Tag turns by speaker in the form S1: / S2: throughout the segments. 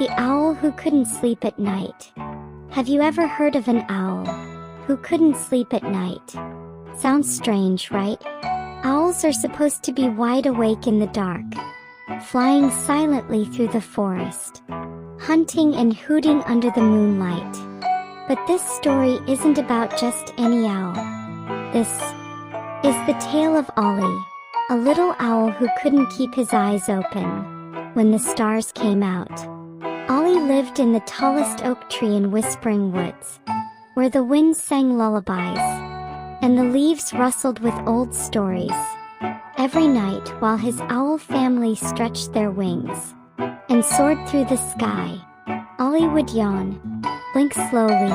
S1: The owl who couldn't sleep at night. Have you ever heard of an owl who couldn't sleep at night? Sounds strange, right? Owls are supposed to be wide awake in the dark, flying silently through the forest, hunting and hooting under the moonlight. But this story isn't about just any owl. This is the tale of Ollie, a little owl who couldn't keep his eyes open when the stars came out. Ollie lived in the tallest oak tree in Whispering Woods, where the wind sang lullabies, and the leaves rustled with old stories. Every night while his owl family stretched their wings and soared through the sky, Ollie would yawn, blink slowly,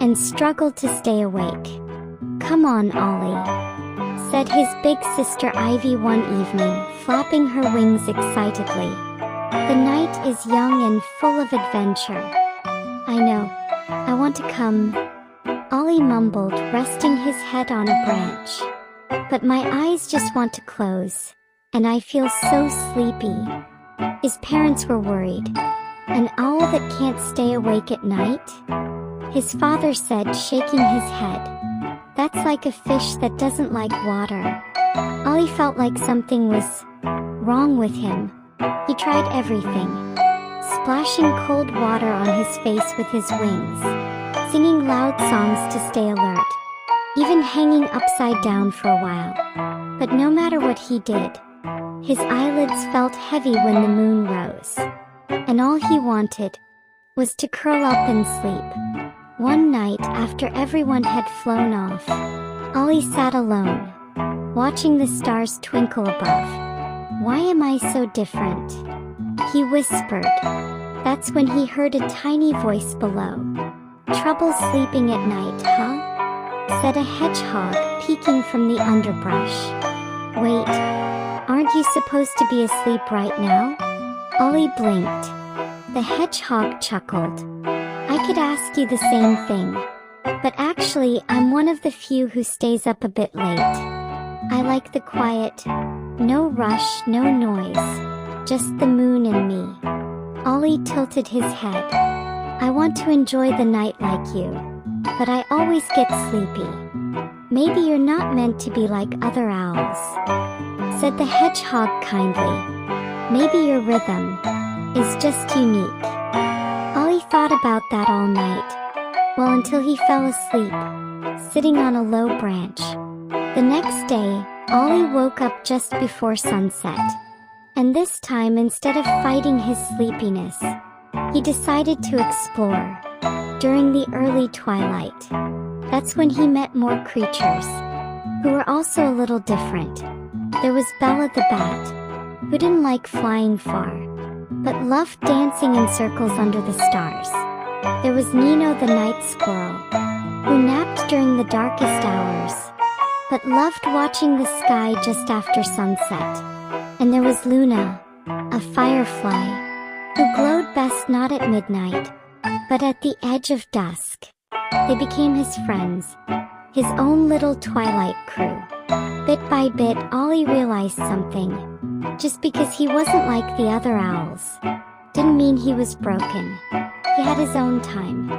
S1: and struggle to stay awake. "Come on, Ollie," said his big sister Ivy one evening, flapping her wings excitedly. "The night is young and full of adventure." "I know, I want to come," Ollie mumbled, resting his head on a branch. "But my eyes just want to close, and I feel so sleepy." His parents were worried. "An owl that can't stay awake at night?" His father said, shaking his head. "That's like a fish that doesn't like water." Ollie felt like something was wrong with him. He tried everything, splashing cold water on his face with his wings, singing loud songs to stay alert, even hanging upside down for a while. But no matter what he did, his eyelids felt heavy when the moon rose, and all he wanted was to curl up and sleep. One night after everyone had flown off, Ollie sat alone, watching the stars twinkle above. "Why am I so different?" he whispered. That's when he heard a tiny voice below. "Trouble sleeping at night, huh?" said a hedgehog peeking from the underbrush. "Wait, aren't you supposed to be asleep right now?" Ollie blinked. The hedgehog chuckled. "I could ask you the same thing, but actually I'm one of the few who stays up a bit late. I like the quiet, no rush, no noise, just the moon and me." Ollie tilted his head. "I want to enjoy the night like you, but I always get sleepy." "Maybe you're not meant to be like other owls," said the hedgehog kindly. "Maybe your rhythm is just unique." Ollie thought about that all night, well, until he fell asleep, sitting on a low branch. The next day, Ollie woke up just before sunset. And this time, instead of fighting his sleepiness, he decided to explore. During the early twilight, that's when he met more creatures, who were also a little different. There was Bella the bat, who didn't like flying far, but loved dancing in circles under the stars. There was Nino the night squirrel, who napped during the darkest hours, but loved watching the sky just after sunset. And there was Luna, a firefly, who glowed best not at midnight, but at the edge of dusk. They became his friends, his own little twilight crew. Bit by bit, Ollie realized something. Just because he wasn't like the other owls, didn't mean he was broken. He had his own time,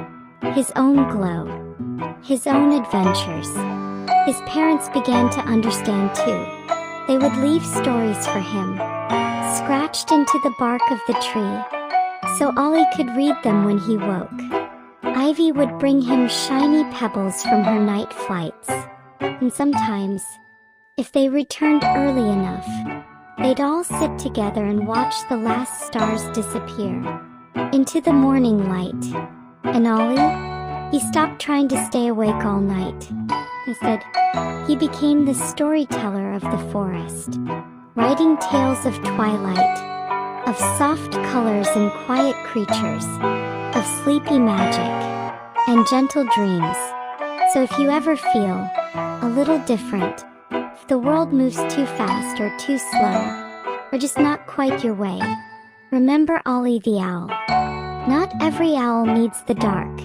S1: his own glow, his own adventures. His parents began to understand too. They would leave stories for him, scratched into the bark of the tree, so Ollie could read them when he woke. Ivy would bring him shiny pebbles from her night flights, and sometimes, if they returned early enough, they'd all sit together and watch the last stars disappear into the morning light. And Ollie, he stopped trying to stay awake all night. Instead, he became the storyteller of the forest, writing tales of twilight, of soft colors and quiet creatures, of sleepy magic and gentle dreams. So if you ever feel a little different, if the world moves too fast or too slow, or just not quite your way, remember Ollie the owl. Not every owl needs the dark.